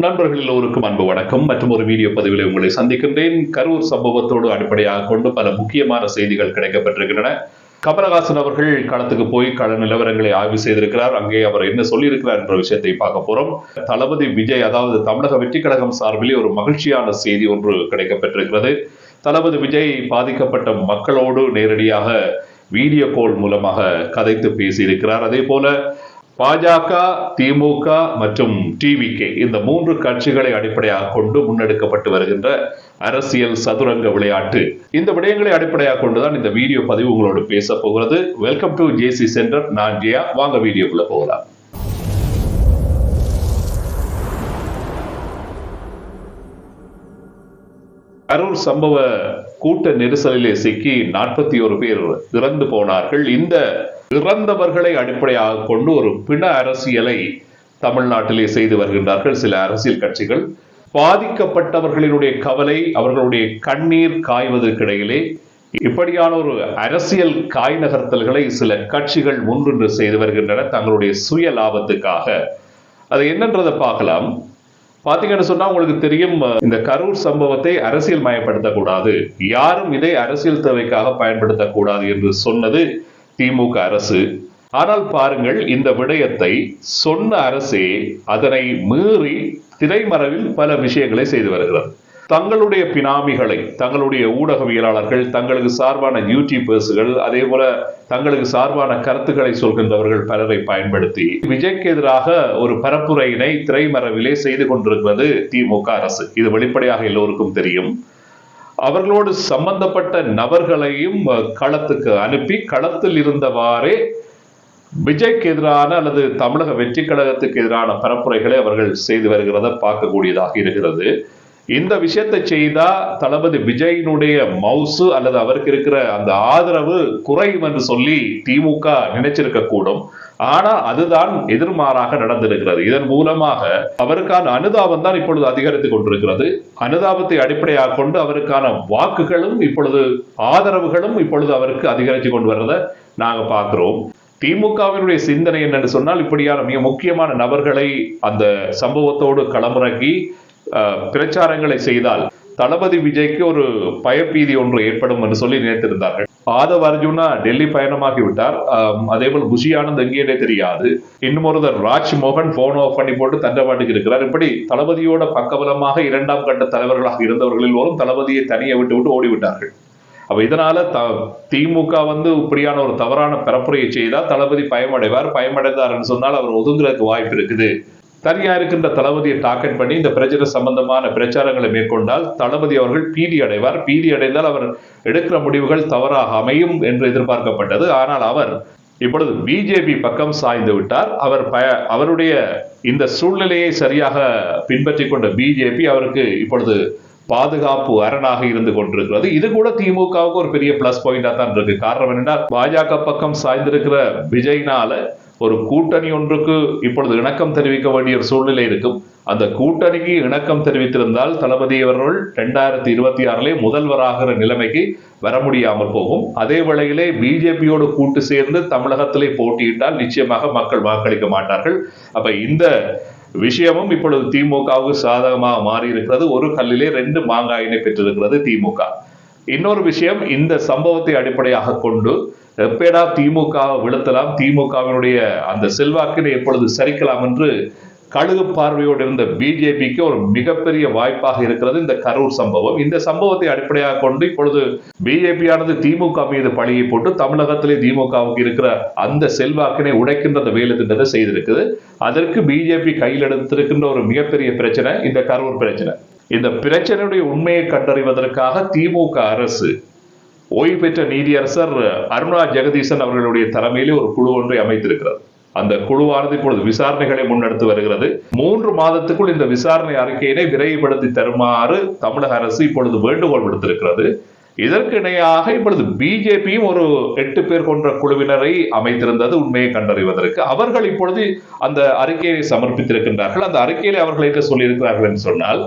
நண்பர்கள் எல்லோருக்கும் அன்பு வணக்கம். மற்றும் ஒரு வீடியோ பதிவில் உங்களை சந்திக்கின்றேன். கரூர் சம்பவத்தோடு அடிப்படையாக கொண்டு பல முக்கியமான செய்திகள் கிடைக்கப்பட்டிருக்கின்றன. கமலஹாசன் அவர்கள் களத்துக்கு போய் கள நிலவரங்களை ஆய்வு செய்திருக்கிறார். அங்கே அவர் என்ன சொல்லியிருக்கிறார் என்ற விஷயத்தை பார்க்க போறோம். தளபதி விஜய், அதாவது தமிழக வெற்றி கழகம் சார்பிலே ஒரு மகிழ்ச்சியான செய்தி ஒன்று கிடைக்கப்பட்டிருக்கிறது. தளபதி விஜய் பாதிக்கப்பட்ட மக்களோடு நேரடியாக வீடியோ கால் மூலமாக கதைத்து பேசியிருக்கிறார். அதே போல பாஜக, திமுக மற்றும் டிவிகே இந்த மூன்று கட்சிகளை அடிப்படையாக கொண்டு முன்னெடுக்கப்பட்டு வருகின்ற அரசியல் சதுரங்க விளையாட்டு, இந்த விடயங்களை அடிப்படையாக கொண்டுதான் இந்த வீடியோ பதிவு உங்களோடு பேச போகிறது. Welcome to JC centre. நான் ஜெயா. வாங்க வீடியோக்குள்ள போகலாம். கரூர் சம்பவ கூட்ட நெரிசலிலே சிக்கி 41 பேர் இறந்து போனார்கள். இந்த இறந்தவர்களை அடிப்படையாக கொண்டு ஒரு பிண அரசியலை தமிழ்நாட்டிலே செய்து வருகின்றார்கள் சில அரசியல் கட்சிகள். பாதிக்கப்பட்டவர்களினுடைய கவலை, அவர்களுடைய கண்ணீர் காய்வதற்கிடையிலே இப்படியான ஒரு அரசியல் காய் நகர்த்தல்களை சில கட்சிகள் முன்னின்று செய்து வருகின்றன தங்களுடைய சுய லாபத்துக்காக. அது என்னன்றதை பார்க்கலாம். பாத்தீங்கன்னு சொன்னா உங்களுக்கு தெரியும், இந்த கரூர் சம்பவத்தை அரசியல் மயப்படுத்தக்கூடாது, யாரும் இதை அரசியல் தேவைக்காக பயன்படுத்தக்கூடாது என்று சொன்னது திமுக அரசு. ஆனால் பாருங்கள், இந்த விடயத்தை சொன்ன அரசே அதனை மீறி திரைமறைவில் பல விஷயங்களை செய்து வருகிறது. தங்களுடைய பினாமிகளை, தங்களுடைய ஊடகவியலாளர்கள், தங்களுக்கு சார்பான யூடியூபர்ஸ்கள், அதே போல தங்களுக்கு சார்பான கருத்துக்களை சொல்கின்றவர்கள் பலரை பயன்படுத்தி விஜய்க்கு எதிராக ஒரு பரப்புரையினை திரைமறைவிலே செய்து கொண்டிருக்கிறது திமுக அரசு. இது வெளிப்படையாக எல்லோருக்கும் தெரியும். அவர்களோடு சம்பந்தப்பட்ட நபர்களையும் களத்துக்கு அனுப்பி களத்தில் இருந்தவாறே விஜய்க்கு எதிரான அல்லது தமிழக வெற்றி கழகத்துக்கு எதிரான பரப்புரைகளை அவர்கள் செய்து வருகிறத பார்க்கக்கூடியதாக இருக்கிறது. இந்த விஷயத்தை செய்தா தளபதி விஜயினுடைய மவுசு அல்லது அவருக்கு இருக்கிற அந்த ஆதரவு குறையும் என்று சொல்லி திமுக நினைச்சிருக்க கூடும். ஆனா அதுதான் எதிர்மாறாக நடந்திருக்கிறது. இதன் மூலமாக அவருக்கான அனுதாபம் தான் இப்பொழுது அதிகரித்துக் கொண்டிருக்கிறது. அனுதாபத்தை அடிப்படையாக கொண்டு அவருக்கான வாக்குகளும் இப்பொழுது ஆதரவுகளும் இப்பொழுது அவருக்கு அதிகரித்து கொண்டு வர்றதை நாங்க பார்க்கிறோம். திமுகவினுடைய சிந்தனை என்னன்னு சொன்னால், இப்படியான மிக முக்கியமான நபர்களை அந்த சம்பவத்தோடு களமிறக்கி பிரச்சாரங்களை செய்தால் தளபதி விஜய்க்கு ஒரு பயப்பீதி ஒன்று ஏற்படும் என்று சொல்லி நினைத்திருந்தார்கள். ஆதவ் அர்ஜுனா டெல்லி பயணமாகி விட்டார். அதே போல் புஷி ஆனந்த் எங்கேயே தெரியாது. இன்னும் ஒருத்தர் ராஜ்மோகன் போன் ஆஃப் பண்ணி போட்டு தண்டவாட்டுக்கு இருக்கிறார். இப்படி தளபதியோட பக்கபலமாக இரண்டாம் கட்ட தலைவர்களாக இருந்தவர்களில் வரும் தளபதியை தனியை விட்டு ஓடிவிட்டார்கள். அப்ப இதனால திமுக இப்படியான ஒரு தவறான பரப்புரையை செய்தால் தளபதி பயமடைந்தார் என்று சொன்னால் அவர் ஒதுங்குறதுக்கு வாய்ப்பு இருக்குது. தனியா இருக்கின்ற தளபதியை டார்கெட் பண்ணி இந்த பிரச்சனை சம்பந்தமான பிரச்சாரங்களை மேற்கொண்டால் தளபதி அவர்கள் பீதி அடைவார். பீதி அடைந்தால் அவர் எடுக்கிற முடிவுகள் தவறாக அமையும் என்று எதிர்பார்க்கப்பட்டது. ஆனால் அவர் இப்பொழுது பிஜேபி பக்கம் சாய்ந்து விட்டார். அவருடைய இந்த சூழ்நிலையை சரியாக பின்பற்றி கொண்ட பிஜேபி அவருக்கு இப்பொழுது பாதுகாப்பு அரணாக இருந்து கொண்டிருக்கிறது. இது கூட திமுகவுக்கு ஒரு பெரிய பிளஸ் பாயிண்டா தான் இருக்கு. காரணம் என்னன்னா, பாஜக பக்கம் சாய்ந்திருக்கிற விஜய்னால ஒரு கூட்டணி ஒன்றுக்கு இப்பொழுது இணக்கம் தெரிவிக்க வேண்டிய ஒரு சூழ்நிலை இருக்கும். அந்த கூட்டணிக்கு இணக்கம் தெரிவித்திருந்தால் தளபதி அவர்கள் 2026 முதல்வராகிற நிலைமைக்கு வர முடியாமல் போகும். அதே வேளையிலே பிஜேபியோடு கூட்டு சேர்ந்து தமிழகத்திலே போட்டியிட்டால் நிச்சயமாக மக்கள் வாக்களிக்க மாட்டார்கள். அப்ப இந்த விஷயமும் இப்பொழுது திமுகவுக்கு சாதகமாக மாறி இருக்கிறது. ஒரு கல்லிலே 2 மாங்காயினை பெற்றிருக்கிறது திமுக. இன்னொரு விஷயம், இந்த சம்பவத்தை அடிப்படையாக கொண்டு எப்படா திமுக விழுத்தலாம், திமுகவினுடைய அந்த செல்வாக்கினை எப்பொழுது சரிக்கலாம் என்று கழுகு பார்வையோடு இருந்த பிஜேபிக்கு ஒரு மிகப்பெரிய வாய்ப்பாக இருக்கிறது இந்த கரூர் சம்பவம். இந்த சம்பவத்தை அடிப்படையாக கொண்டு இப்பொழுது பிஜேபியானது திமுக மீது பழியை போட்டு தமிழகத்திலே திமுகவுக்கு இருக்கிற அந்த செல்வாக்கினை உடைக்கின்ற வேலை திட்டத்தை செய்திருக்குது. அதற்கு பிஜேபி கையில் எடுத்திருக்கின்ற ஒரு மிகப்பெரிய பிரச்சனை இந்த கரூர் பிரச்சனை. இந்த பிரச்சனையுடைய உண்மையை கண்டறிவதற்காக திமுக அரசு ஓய்வு பெற்ற நீதியரசர் அருணா ஜெகதீசன் அவர்களுடைய தலைமையிலே ஒரு குழு ஒன்றை அமைத்திருக்கிறது. அந்த குழுவானது இப்பொழுது விசாரணைகளை முன்னெடுத்து வருகிறது. 3 மாதத்துக்குள் இந்த விசாரணை அறிக்கையினை விரைவுபடுத்தி தருமாறு தமிழக அரசு இப்பொழுது வேண்டுகோள் விடுத்திருக்கிறது. இதற்கு இணையாக இப்பொழுது பிஜேபியும் ஒரு 8 பேர் கொண்ட குழுவினரை அமைத்திருந்தது உண்மையை கண்டறிவதற்கு. அவர்கள் இப்பொழுது அந்த அறிக்கையை சமர்ப்பித்திருக்கின்றார்கள். அந்த அறிக்கையில அவர்கள் என்ன சொல்லியிருக்கிறார்கள் என்று சொன்னால்,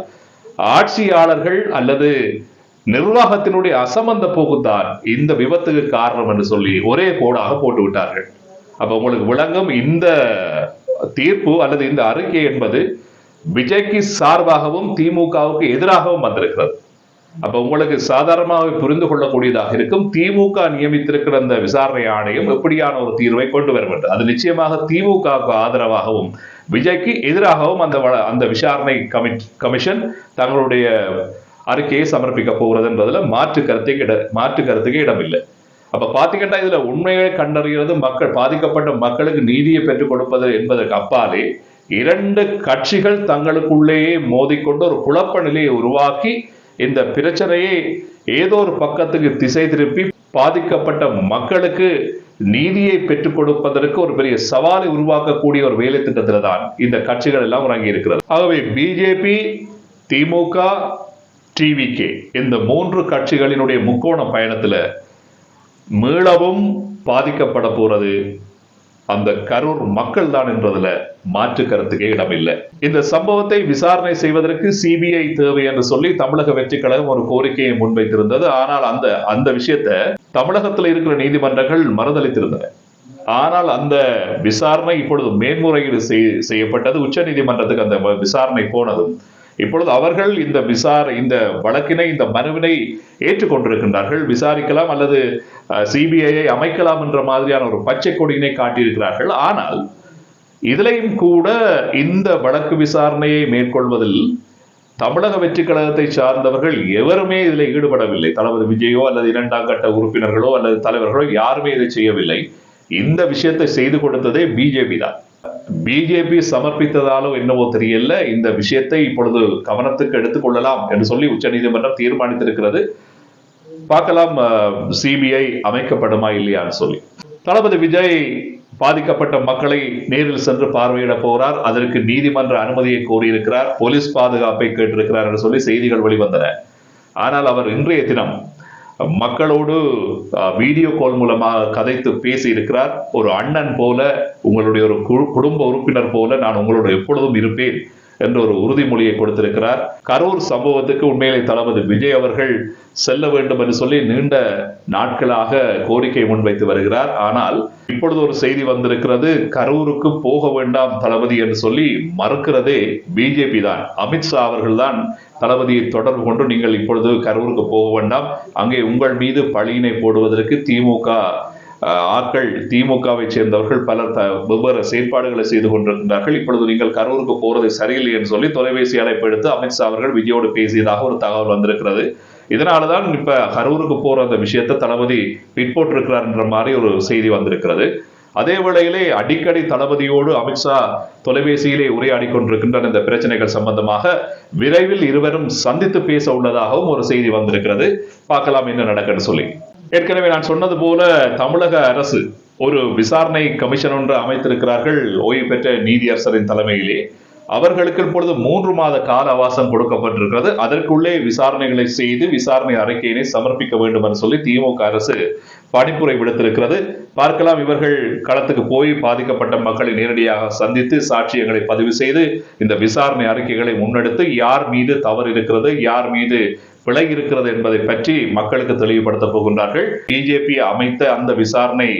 ஆட்சியாளர்கள் அல்லது நிர்வாகத்தினுடைய அசமந்த போக்குதான் இந்த விபத்துக்கு காரணம் என்று சொல்லி ஒரே கோடாக போட்டு விட்டார்கள். அப்ப உங்களுக்கு விளங்கும், இந்த தீர்ப்பு அல்லது இந்த அறிக்கை என்பது விஜய்க்கு சார்பாகவும் திமுகவுக்கு எதிராகவும் வந்திருக்கிறது. அப்ப உங்களுக்கு சாதாரணமாக புரிந்து கொள்ளக்கூடியதாக இருக்கும், திமுக நியமித்திருக்கிற அந்த விசாரணை ஆணையம் எப்படியான ஒரு தீர்வை கொண்டு வரும் என்று. அது நிச்சயமாக திமுகவுக்கு ஆதரவாகவும் விஜய்க்கு எதிராகவும் அந்த விசாரணை கமிஷன் தங்களுடைய அறிக்கையை சமர்ப்பிக்க போகிறது என்பதுல மாற்று கருத்துக்கு இடமில்லை. அப்ப பாத்தீங்கன்னா இதுல உண்மையை கண்டறிகிறது மக்கள், பாதிக்கப்பட்ட மக்களுக்கு நீதியை பெற்றுக் கொடுப்பது என்பதற்கு அப்பாலே இரண்டு கட்சிகள் தங்களுக்குள்ளேயே மோதிக்கொண்டு ஒரு குழப்ப நிலையை உருவாக்கி இந்த பிரச்சனையை ஏதோ ஒரு பக்கத்துக்கு திசை திருப்பி பாதிக்கப்பட்ட மக்களுக்கு நீதியை பெற்றுக் கொடுப்பதற்கு ஒரு பெரிய சவாலை உருவாக்கக்கூடிய ஒரு வேலை திட்டத்தில் தான் இந்த கட்சிகள் எல்லாம் உறங்கி இருக்கிறது. ஆகவே பிஜேபி, திமுக, டிவிகே இந்த மூன்று கட்சிகளினுடைய முக்கோண பயணத்துல மீளவும் பாதிக்கப்பட போறது அந்த கரூர் மக்கள் தான் என்றதுல மாற்று கருத்துக்கே இடமில்லை. இந்த சம்பவத்தை விசாரணை செய்வதற்கு சிபிஐ தேவை என்று சொல்லி தமிழக வெற்றி கழகம் ஒரு கோரிக்கையை முன்வைத்திருந்தது. ஆனால் அந்த விஷயத்தை தமிழகத்தில் இருக்கிற நீதிமன்றங்கள் மறுதளித்திருந்தன. ஆனால் அந்த விசாரணை இப்பொழுது மேன்முறையீடு செய்யப்பட்டது. உச்ச நீதிமன்றத்துக்கு அந்த விசாரணை போனதும் இப்பொழுது அவர்கள் இந்த வழக்கினை, இந்த மனுவினை ஏற்றுக்கொண்டிருக்கின்றார்கள். விசாரிக்கலாம் அல்லது சிபிஐயை அமைக்கலாம் என்ற மாதிரியான ஒரு பச்சை கொடியினை காட்டியிருக்கிறார்கள். ஆனால் இதிலையும் கூட இந்த வழக்கு விசாரணையை மேற்கொள்வதில் தமிழக வெற்றி கழகத்தை சார்ந்தவர்கள் எவருமே இதில் ஈடுபடவில்லை. தளபதி விஜயோ அல்லது இரண்டாம் கட்ட உறுப்பினர்களோ அல்லது தலைவர்களோ யாருமே இதை செய்யவில்லை. இந்த விஷயத்தை செய்து கொடுத்ததே பிஜேபி தான். பிஜேபி சமர்ப்பித்ததாலோ என்னவோ தெரியல, இந்த விஷயத்தை இப்பொழுது கவனத்துக்கு எடுத்துக் கொள்ளலாம் என்று சொல்லி உச்ச நீதிமன்றம் தீர்மானித்திருக்கிறது. பார்க்கலாம் சிபிஐ அமைக்கப்படுமா இல்லையான்னு சொல்லி. தளபதி விஜய் பாதிக்கப்பட்ட மக்களை நேரில் சென்று பார்வையிட போகிறார். அதற்கு நீதிமன்ற அனுமதியை கோரியிருக்கிறார். போலீஸ் பாதுகாப்பை கேட்டிருக்கிறார் என்று சொல்லி செய்திகள் வெளிவந்தன. ஆனால் அவர் இன்றைய தினம் மக்களோடு வீடியோ கால் மூலமாக கதைத்து பேசி இருக்கிறார். ஒரு அண்ணன் போல, உங்களுடைய ஒரு குடும்ப உறுப்பினர் போல நான் உங்களோடு எப்பொழுதும் இருப்பேன் என்ற ஒரு உறுதிமொழியை கொடுத்திருக்கிறார். கரூர் சம்பவத்துக்கு உண்மையிலே தளபதி விஜய் அவர்கள் செல்ல வேண்டும் என்று சொல்லி நீண்ட நாட்களாக கோரிக்கை முன்வைத்து வருகிறார். ஆனால் இப்பொழுது ஒரு செய்தி வந்திருக்கிறது, கரூருக்கு போக வேண்டாம் தளபதி என்று சொல்லி மறுக்கிறதே பிஜேபி தான். அமித்ஷா அவர்கள் தான் தளபதியை தொடர்பு கொண்டு நீங்கள் இப்பொழுது கரூருக்கு போக வேண்டாம், அங்கே உங்கள் மீது பழியினை போடுவதற்கு திமுகவை சேர்ந்தவர்கள் பலர் வெவ்வேறு செயற்பாடுகளை செய்து கொண்டிருக்கின்றார்கள். இப்பொழுது நீங்கள் கரூருக்கு போறது சரியில்லை என்று சொல்லி தொலைபேசி அழைப்பு எடுத்து அமித்ஷா அவர்கள் விஜயோடு பேசியதாக ஒரு தகவல் வந்திருக்கிறது. இதனாலதான் இப்ப கரூருக்கு போற அந்த விஷயத்தை தளபதி பிற்போட்டிருக்கிறார் என்ற மாதிரி ஒரு செய்தி வந்திருக்கிறது. அதே வேளையிலே அடிக்கடி தளபதியோடு அமித்ஷா தொலைபேசியிலே உரையாடி கொண்டிருக்கின்ற இந்த பிரச்சனைகள் சம்பந்தமாக விரைவில் இருவரும் சந்தித்து பேச உள்ளதாகவும் ஒரு செய்தி வந்திருக்கிறது. பார்க்கலாம் என்ன நடக்குன்னு சொல்லி. ஏற்கனவே நான் சொன்னது போல தமிழக அரசு ஒரு விசாரணை கமிஷன் ஒன்று அமைத்திருக்கிறார்கள் ஓய்வு பெற்ற நீதியரசரின் தலைமையிலே. அவர்களுக்கு இப்பொழுது 3 மாத கால அவகாசம் கொடுக்கப்பட்டிருக்கிறது. அதற்குள்ளே விசாரணைகளை செய்து விசாரணை அறிக்கையினை சமர்ப்பிக்க வேண்டும் என்று சொல்லி திமுக அரசு பணிப்புரை விடுத்திருக்கிறது. பார்க்கலாம், இவர்கள் களத்துக்கு போய் பாதிக்கப்பட்ட மக்களை நேரடியாக சந்தித்து சாட்சியங்களை பதிவு செய்து இந்த விசாரணை அறிக்கைகளை முன்னெடுத்து யார் மீது தவறு இருக்கிறது, யார் மீது பிழை இருக்கிறது என்பதை பற்றி மக்களுக்கு தெளிவுபடுத்த போகின்றார்கள். பிஜேபி அமைத்த அந்த விசாரணை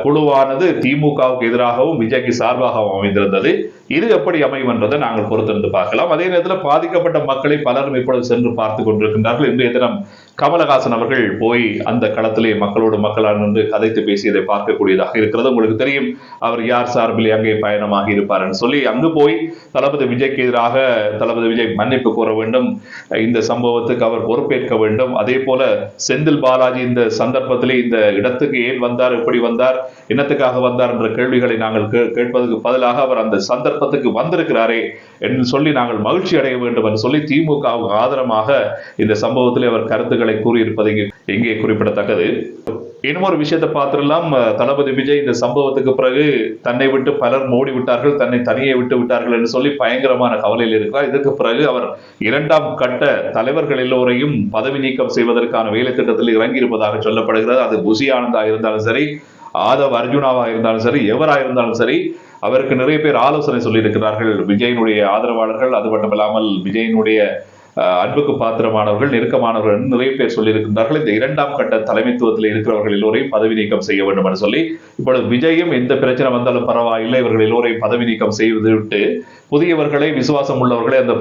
குழுவானது திமுகவுக்கு எதிராகவும் விஜய்க்கு சார்பாகவும் அமைந்திருந்தது. இது எப்படி அமையும் என்றதை நாங்கள் பொறுத்திருந்து பார்க்கலாம். அதே நேரத்தில் பாதிக்கப்பட்ட மக்களை பலரும் இப்பொழுது சென்று பார்த்துக் கொண்டிருக்கின்றார்கள். இன்றைய தினம் கமலஹாசன் அவர்கள் போய் அந்த களத்திலே மக்களோடு மக்களால் நின்று கதைத்து பேசியதை பார்க்கக்கூடியதாக இருக்கிறது. உங்களுக்கு தெரியும், அவர் யார் சார்பில் அங்கே பயணமாக இருப்பார் என்று சொல்லி அங்கு போய் தளபதி விஜய்க்கு எதிராக தளபதி விஜய் மன்னிப்பு கோர வேண்டும், இந்த சம்பவத்துக்கு அவர் பொறுப்பேற்க வேண்டும். அதே போல செந்தில் பாலாஜி இந்த சந்தர்ப்பத்திலே இந்த இடத்துக்கு ஏன் வந்தார், எப்படி வந்தார், என்னத்துக்காக வந்தார் என்ற கேள்விகளை நாங்கள் கேட்பதற்கு பதிலாக அவர் அந்த சந்தர்ப்பத்துக்கு வந்திருக்கிறாரே என்று சொல்லி நாங்கள் மகிழ்ச்சி அடைய வேண்டும் என்று சொல்லி திமுகவுக்கு ஆதரமாக இந்த சம்பவத்திலே அவர் கருத்துக்களை கூறியிருப்பது இங்கே குறிப்பிடத்தக்கது. இன்னொரு விஷயத்தை பார்த்துடலாம். தளபதி விஜய் இந்த சம்பவத்துக்கு பிறகு தன்னை விட்டு பலர் மூடி விட்டார்கள், தன்னை தனியே விட்டு விட்டார்கள் என்று சொல்லி பயங்கரமான கவலையில் இருக்கிறார். இதற்கு பிறகு அவர் 2ஆம் கட்ட தலைவர்கள் எல்லோரையும் பதவி நீக்கம் செய்வதற்கான வேலை திட்டத்தில் இறங்கி இருப்பதாக சொல்லப்படுகிறது. அது புசி ஆனந்தா இருந்தாலும் சரி, ஆதவ் அர்ஜுனாவா இருந்தாலும் சரி, எவராக இருந்தாலும் சரி, அவருக்கு நிறைய பேர் ஆலோசனை சொல்லியிருக்கிறார்கள். விஜயனுடைய ஆதரவாளர்கள், அது மட்டுமில்லாமல் விஜயனுடைய அன்புக்கு பாத்திரமானவர்கள், நெருக்கமானவர்கள் நிறைய பேர் சொல்லியிருக்கின்றார்கள். இந்த 2ஆம் கட்ட தலைமைத்துவத்தில் இருக்கிறவர்கள் எல்லோரையும் பதவி நீக்கம் செய்ய வேண்டும் என்று சொல்லி இப்பொழுது விஜயும் எந்த பிரச்சனை வந்தாலும் பரவாயில்லை, இவர்கள் எல்லோரையும் பதவி நீக்கம் செய்து விட்டு புதியவர்களை, விசுவாசம் உள்ளவர்களை அந்த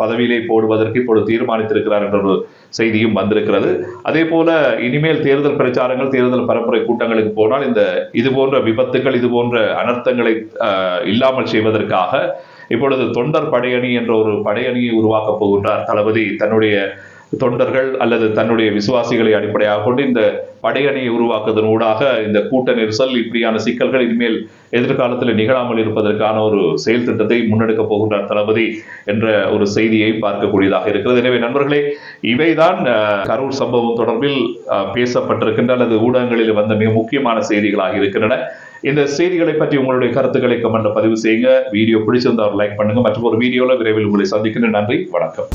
பதவியிலே போடுவதற்கு இப்பொழுது தீர்மானித்திருக்கிறார் என்ற ஒரு செய்தியும் வந்திருக்கிறது. அதே போல இனிமேல் தேர்தல் பிரச்சாரங்கள், தேர்தல் பரப்புரை கூட்டங்களுக்கு போனால் இது போன்ற விபத்துகள், இது போன்ற அனர்த்தங்களை இல்லாமல் செய்வதற்காக இப்பொழுது தொண்டர் படையணி என்ற ஒரு படையணியை உருவாக்கப் போகின்றார் தளபதி. தன்னுடைய தொண்டர்கள் அல்லது தன்னுடைய விசுவாசிகளை அடிப்படையாக கொண்டு இந்த படையணியை உருவாக்குவதன் ஊடாக இந்த கூட்ட நெரிசல், இப்படியான சிக்கல்கள் இனிமேல் எதிர்காலத்தில் நிகழாமல் இருப்பதற்கான ஒரு செயல் திட்டத்தை முன்னெடுக்க போகின்றார் தளபதி என்ற ஒரு செய்தியை பார்க்கக்கூடியதாக இருக்கிறது. எனவே நண்பர்களே, இவைதான் கரூர் சம்பவம் தொடர்பில் பேசப்பட்டிருக்கின்ற அல்லது ஊடகங்களில் வந்த மிக முக்கியமான செய்திகளாக இருக்கின்றன. இந்த செய்திகளை பற்றி உங்களுடைய கருத்துக்களை கமெண்ட்ல பதிவு செய்யுங்க. வீடியோ பிடிச்சிருந்தா லைக் பண்ணுங்க. மற்றும் ஒரு வீடியோல விரைவில் உங்களை சந்திக்கிறேன். நன்றி, வணக்கம்.